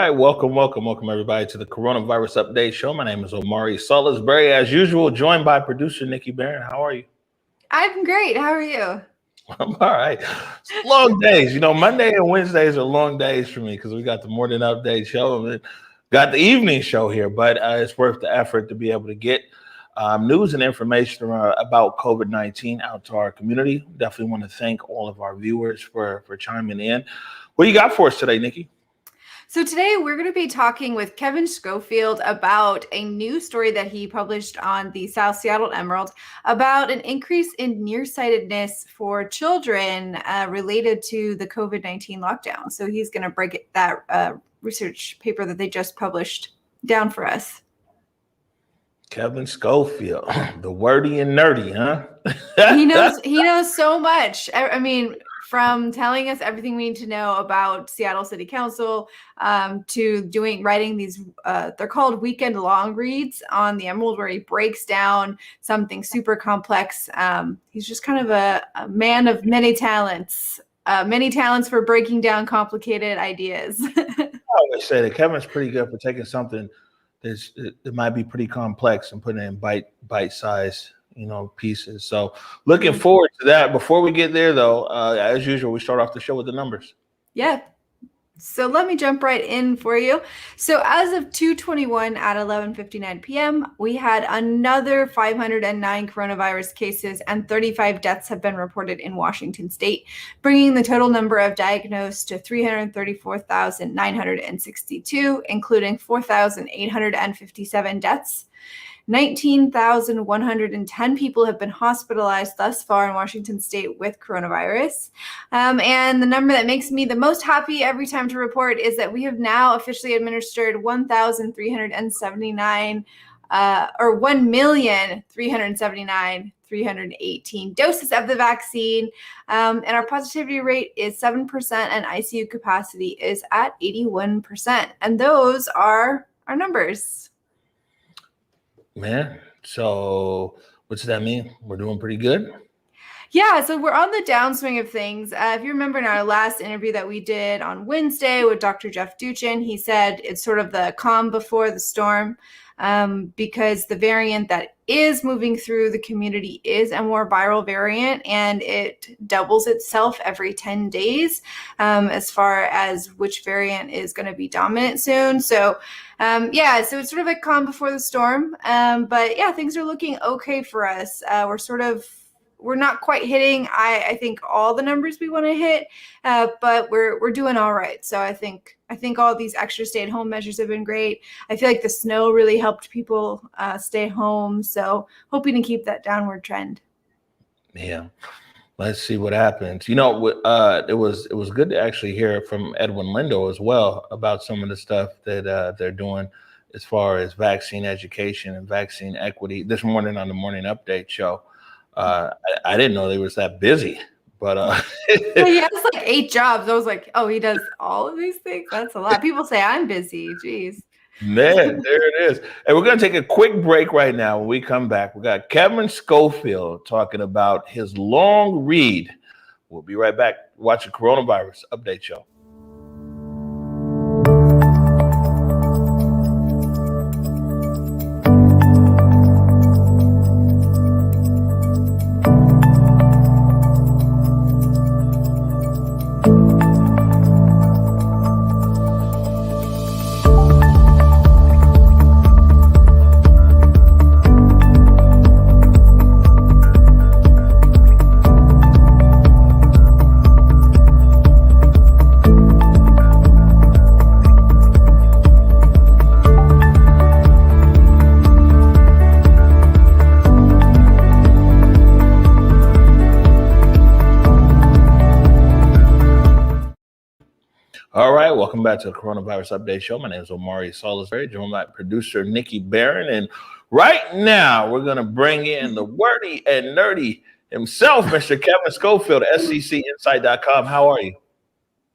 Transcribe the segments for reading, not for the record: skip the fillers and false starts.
right, welcome everybody to the Coronavirus Update Show. My name is Omari Salisbury, as usual, joined by producer Nikki, Barron. How are you? I'm great. How are you? I'm all right. It's long days, Monday and Wednesdays are long days for me because we got the morning update show and got the evening show here, but it's worth the effort to be able to get news and information about COVID-19 out to our community. Definitely want to thank all of our viewers for chiming in. What do you got for us today, Nikki? So today we're going to be talking with Kevin Schofield about a new story that he published on the South Seattle Emerald about an increase in nearsightedness for children related to the COVID-19 lockdown. So he's going to break that research paper that they just published down for us. Kevin Schofield, the wordy and nerdy, huh? He knows so much. I mean, from telling us everything we need to know about Seattle City Council to writing these, they're called weekend long reads on the Emerald, where he breaks down something super complex. He's just kind of a man of many talents for breaking down complicated ideas. I always say that Kevin's pretty good for taking something that might be pretty complex and putting it in bite-sized pieces. So looking forward to that. Before we get there, though, as usual, we start off the show with the numbers. Yeah. So let me jump right in for you. So as of 2:21 at 11:59 p.m., we had another 509 coronavirus cases and 35 deaths have been reported in Washington state, bringing the total number of diagnosed to 334,962, including 4,857 deaths. 19,110 people have been hospitalized thus far in Washington state with coronavirus. And the number that makes me the most happy every time to report is that we have now officially administered 1,379 or 1,379,318 doses of the vaccine. And our positivity rate is 7% and ICU capacity is at 81%. And those are our numbers. Man, so what does that mean? We're doing pretty good? Yeah, so we're on the downswing of things. If you remember in our last interview that we did on Wednesday with Dr. Jeff Duchin, he said it's sort of the calm before the storm because the variant that is moving through the community is a more viral variant and it doubles itself every 10 days as far as which variant is going to be dominant soon. So so it's sort of a calm before the storm. But yeah, things are looking okay for us. We're not quite hitting, I think, all the numbers we want to hit, but we're doing all right. So I think all these extra stay-at-home measures have been great. I feel like the snow really helped people stay home. So hoping to keep that downward trend. Yeah. Let's see what happens. It was good to actually hear from Edwin Lindo as well about some of the stuff that they're doing as far as vaccine education and vaccine equity this morning on the Morning Update show. I didn't know they was that busy, but he has like 8 jobs. I was like, oh, he does all of these things. That's a lot. People say I'm busy. Jeez. Man, there it is. And we're going to take a quick break right now. When we come back, we got Kevin Schofield talking about his long read. We'll be right back. Watch the Coronavirus Update Show. All right, welcome back to the Coronavirus Update Show. My name is Omari Salisbury, joined by producer Nikki, Barron. And right now, we're going to bring in the wordy and nerdy himself, Mr. Kevin Schofield, sccinsight.com. How are you?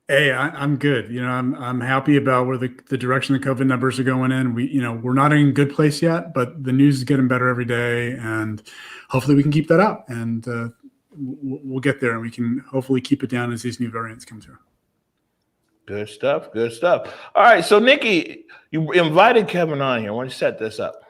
Hey, I'm good. I'm happy about where the direction the COVID numbers are going in. We're not in a good place yet, but the news is getting better every day, and hopefully we can keep that up, and we'll get there, and we can hopefully keep it down as these new variants come through. Good stuff. Good stuff. All right. So, Nikki, you invited Kevin on here. Why don't you set this up?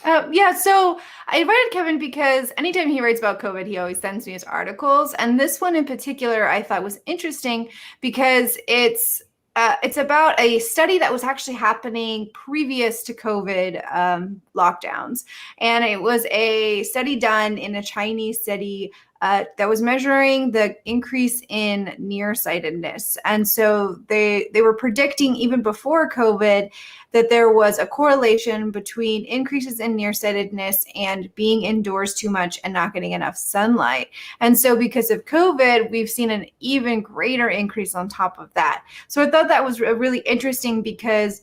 Yeah, so I invited Kevin because anytime he writes about COVID, he always sends me his articles. And this one in particular, I thought was interesting because it's about a study that was actually happening previous to COVID lockdowns. And it was a study done in a Chinese city that was measuring the increase in nearsightedness. And so they were predicting even before COVID that there was a correlation between increases in nearsightedness and being indoors too much and not getting enough sunlight. And so because of COVID, we've seen an even greater increase on top of that. So I thought that was really interesting because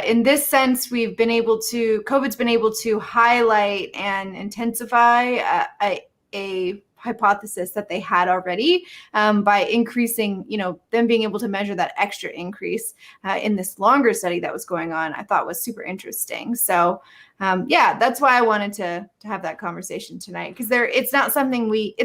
in this sense, COVID's been able to highlight and intensify a hypothesis that they had already by increasing, them being able to measure that extra increase in this longer study that was going on. I thought was super interesting. So that's why I wanted to have that conversation tonight, because it's something we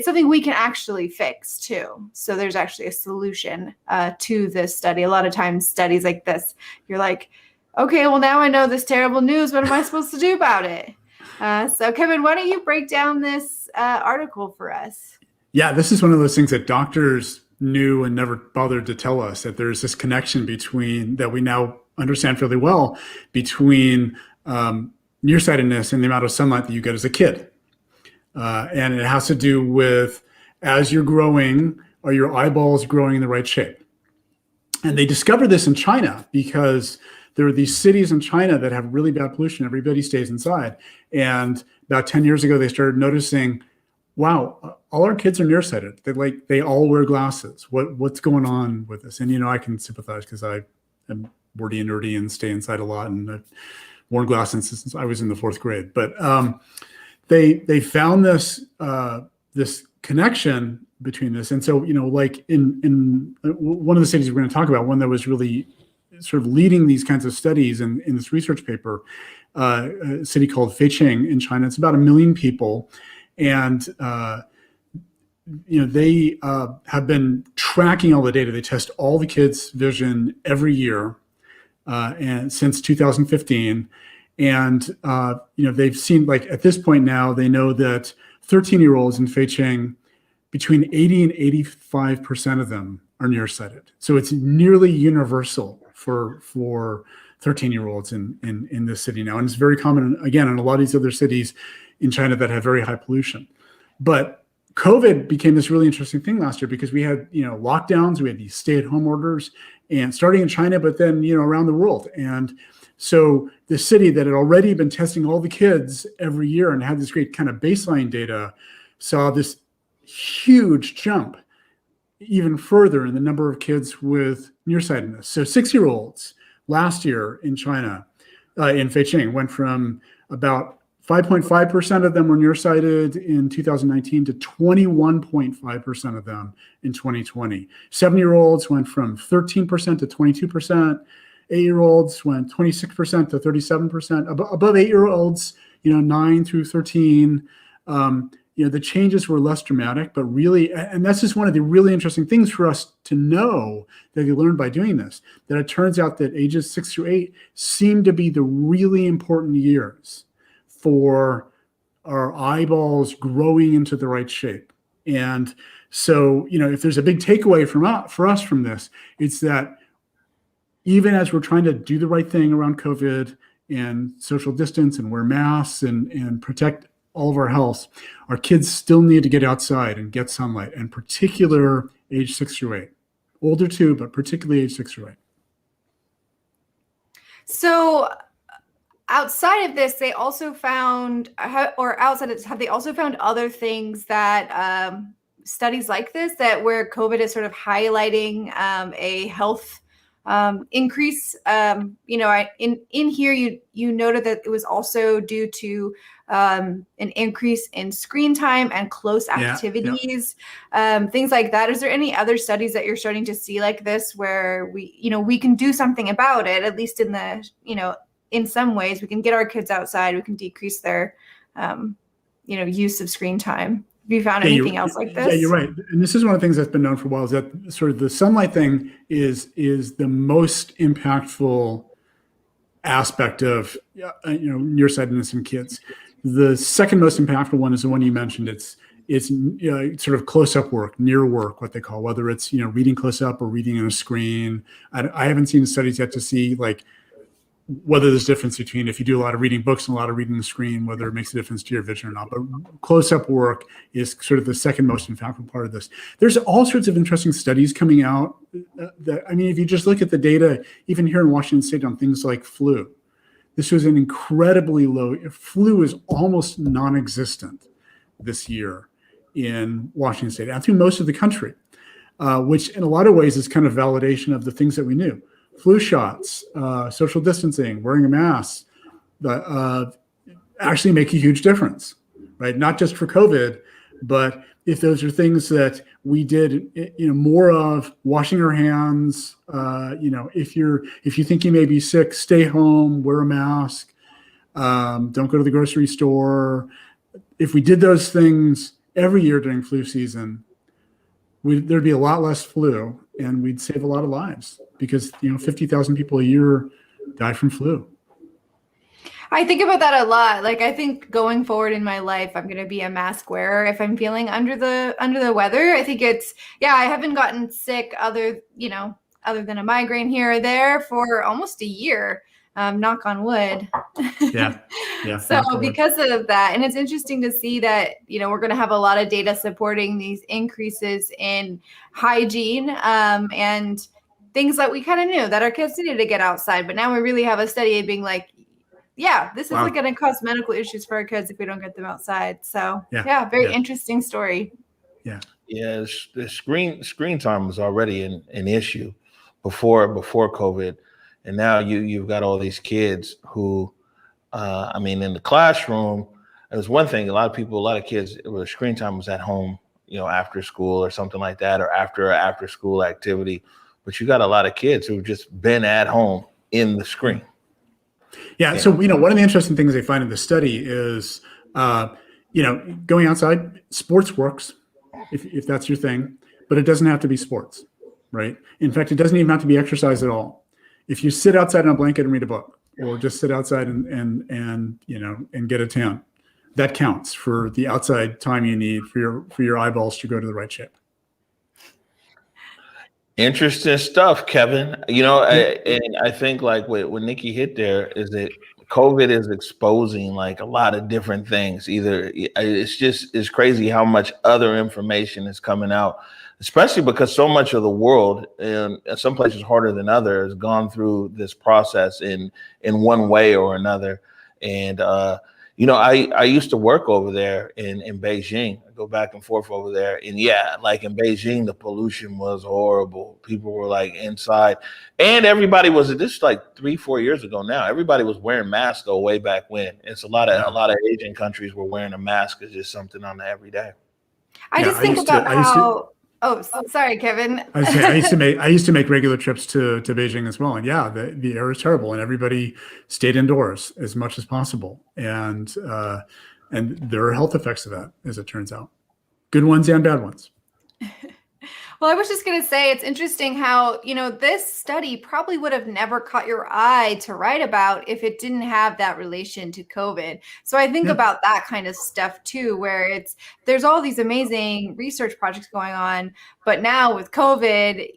can actually fix too. So there's actually a solution to this study. A lot of times studies like this, you're like, okay, well now I know this terrible news. What am I supposed to do about it? So Kevin, why don't you break down this article for us? Yeah, this is one of those things that doctors knew and never bothered to tell us, that there's this connection that we now understand fairly well between nearsightedness and the amount of sunlight that you get as a kid. And it has to do with, as you're growing, are your eyeballs growing in the right shape? And they discovered this in China because there are these cities in China that have really bad pollution. Everybody stays inside. And about 10 years ago, they started noticing, wow, all our kids are nearsighted. They all wear glasses. What's going on with this? And, I can sympathize because I am wordy and nerdy and stay inside a lot. And I've worn glasses since I was in the 4th grade. But they found this connection between this. And so, like in one of the cities we're going to talk about, one that was really sort of leading these kinds of studies in this research paper, a city called Feiqing in China. It's about 1 million people. And, they have been tracking all the data. They test all the kids' vision every year and since 2015. And, they've seen, like at this point now, they know that 13-year-olds in Feiqing, between 80 and 85% of them are nearsighted. So it's nearly universal for 13-year-olds in this city now. And it's very common, again, in a lot of these other cities in China that have very high pollution. But COVID became this really interesting thing last year because we had, lockdowns, we had these stay-at-home orders, and starting in China, but then, around the world. And so the city that had already been testing all the kids every year and had this great kind of baseline data saw this huge jump even further in the number of kids with nearsightedness. So 6-year-olds last year in China, in Feiqing, went from about 5.5% of them were nearsighted in 2019 to 21.5% of them in 2020. 7-year-olds went from 13% to 22%. 8-year-olds went 26% to 37%. Above 8-year-olds, 9 through 13, the changes were less dramatic, but really, and that's just one of the really interesting things for us to know that we learned by doing this, that it turns out that ages 6 through 8 seem to be the really important years for our eyeballs growing into the right shape. And so, if there's a big takeaway for us from this, it's that even as we're trying to do the right thing around COVID and social distance and wear masks and protect all of our health, our kids still need to get outside and get sunlight, and particular age 6 through 8. Older too, but particularly age 6 through 8. So outside of this, they also found, have they also found other things that studies like this, that where COVID is sort of highlighting a health increase? In here, you noted that it was also due to an increase in screen time and close activities, things like that. Is there any other studies that you're starting to see like this, where we can do something about it, at least in the, in some ways we can get our kids outside, we can decrease their, use of screen time? you found anything else like this? Yeah, you're right. And this is one of the things that's been known for a while, is that sort of the sunlight thing is the most impactful aspect of nearsightedness in kids. The second most impactful one is the one you mentioned. It's sort of close-up work, near work, what they call, whether it's reading close up or reading on a screen. I haven't seen studies yet to see like whether there's a difference between if you do a lot of reading books and a lot of reading the screen, whether it makes a difference to your vision or not. But close-up work is sort of the second most impactful part of this. There's all sorts of interesting studies coming out. If you just look at the data, even here in Washington State on things like flu, this was an incredibly low. Flu is almost non-existent this year in Washington State and through most of the country, which in a lot of ways is kind of validation of the things that we knew. Flu shots, social distancing, wearing a mask, actually make a huge difference, right? Not just for COVID, but if those are things that we did, more of, washing our hands, if you think you may be sick, stay home, wear a mask, don't go to the grocery store. If we did those things every year during flu season, there'd be a lot less flu, and we'd save a lot of lives, because 50,000 people a year die from flu. I think about that a lot. Like, I think going forward in my life, I'm going to be a mask wearer if I'm feeling under the weather. I think I haven't gotten sick other than a migraine here or there for almost a year. Knock on wood. Yeah. So because of that, and it's interesting to see that, we're going to have a lot of data supporting these increases in hygiene and things that we kind of knew that our kids needed to get outside. But now we really have a study being like, this is going to cause medical issues for our kids if we don't get them outside. So very interesting story. Yeah, the screen time was already an issue before COVID. And now you've got all these kids who, in the classroom, it was one thing. A lot of kids, their screen time was at home, after school or something like that, or after school activity. But you got a lot of kids who've just been at home in the screen. Yeah. So, one of the interesting things they find in the study is, going outside, sports works if that's your thing, but it doesn't have to be sports, right? In fact, it doesn't even have to be exercise at all. If you sit outside on a blanket and read a book, or just sit outside and get a tan, that counts for the outside time you need for your eyeballs to go to the right shape. Interesting stuff, Kevin. And I think like what Nikki hit there is that COVID is exposing like a lot of different things. It's crazy how much other information is coming out, especially because so much of the world, and some places harder than others, has gone through this process in one way or another. And I used to work over there in Beijing. I go back and forth over there. And like in Beijing, the pollution was horrible. People were like inside. And everybody was, this like 3-4 years ago now, everybody was wearing masks though way back when. It's a lot of Asian countries were wearing a mask as just something on the everyday. I just think about how... Oh, sorry, Kevin. I used to make regular trips to Beijing as well, and the air is terrible, and everybody stayed indoors as much as possible, and there are health effects of that, as it turns out, good ones and bad ones. Well, I was just going to say, it's interesting how, this study probably would have never caught your eye to write about if it didn't have that relation to COVID. So I think about that kind of stuff too, where there's all these amazing research projects going on, but now with COVID,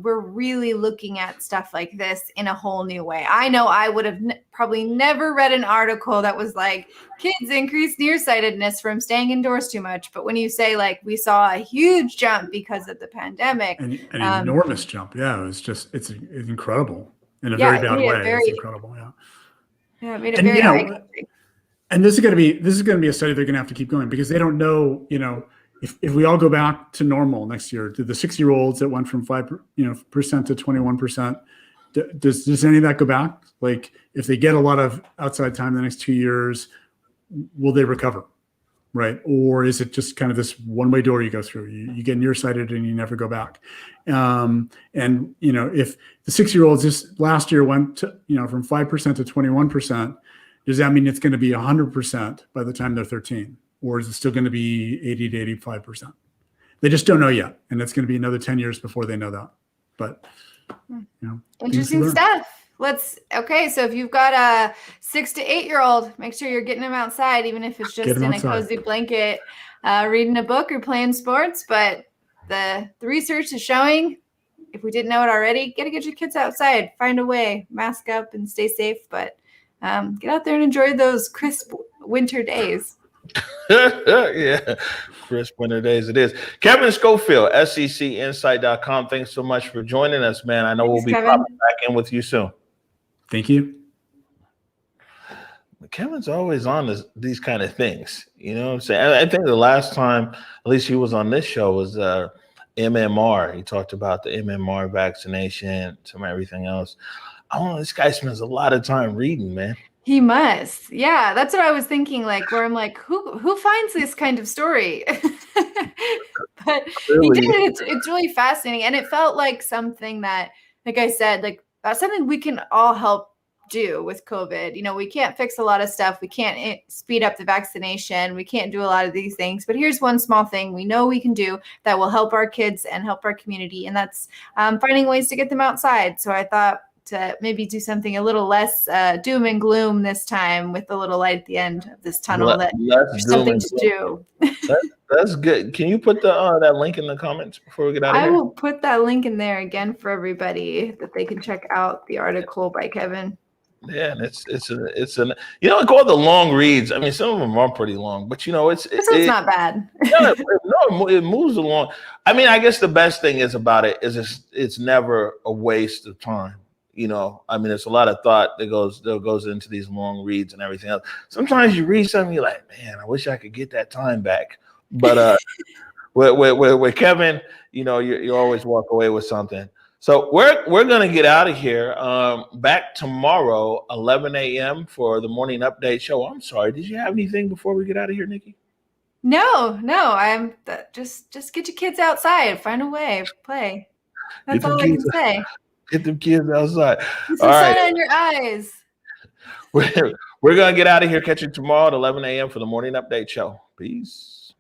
we're really looking at stuff like this in a whole new way. I know I would have probably never read an article that was like, kids increase nearsightedness from staying indoors too much. But when you say like, we saw a huge jump because of the pandemic. An enormous jump. Yeah, it's incredible in a very bad way. It's incredible. Yeah. Yeah, it made it very high. And this is going to be a study they're going to have to keep going, because they don't know, if we all go back to normal next year, do the 6-year-olds that went from 5% to 21%, does any of that go back? Like, if they get a lot of outside time the next 2 years, will they recover, right? Or is it just kind of this one-way door you go through? You get nearsighted and you never go back. And if the 6-year-olds just last year went to, from 5% to 21%, does that mean it's going to be 100% by the time they're 13? or is it still going to be 80 to 85%? They just don't know yet, and it's going to be another 10 years before they know that. But interesting stuff. Okay, so if you've got a 6 to 8 year old, make sure you're getting them outside, even if it's just in a cozy blanket, reading a book or playing sports. But the research is showing, if we didn't know it already, get your kids outside, find a way, mask up and stay safe, but get out there and enjoy those crisp winter days. Yeah, crisp winter days it is. Kevin Schofield, SECinsight.com. Thanks so much for joining us, man. I know we'll be popping back in with you soon. Thank you. Kevin's always on these kind of things. You know what I'm saying? I think the last time, at least he was on this show, was MMR. He talked about the MMR vaccination, some everything else. I don't know. This guy spends a lot of time reading, man. He must. Yeah, that's what I was thinking, like, where I'm like, who finds this kind of story? But really? He did. It's really fascinating. And it felt like something that, like I said, like something we can all help do with COVID. You know, we can't fix a lot of stuff. We can't speed up the vaccination. We can't do a lot of these things. But here's one small thing we know we can do that will help our kids and help our community. And that's finding ways to get them outside. So I thought to maybe do something a little less doom and gloom this time, with a little light at the end of this tunnel. There's something to do. That's good. Can you put that link in the comments before we get out of here? I will put that link in there again for everybody, that they can check out the article by Kevin. Yeah, and it's you know, like all the long reads. I mean, some of them are pretty long, but you know, it's not bad. No, it moves along. I mean, I guess the best thing is about it is it's never a waste of time. You know, I mean, there's a lot of thought that goes into these long reads and everything else. Sometimes you read something, you're like, man, I wish I could get that time back. But with Kevin, you know, you always walk away with something. So we're gonna get out of here. Back tomorrow, 11 a.m. for the morning update show. I'm sorry, did you have anything before we get out of here, Nikki? No. I'm just get your kids outside, find a way, play. That's all I can say. Get them kids outside. Get some sun on your eyes. We're going to get out of here. Catch you tomorrow at 11 a.m. for the morning update show. Peace.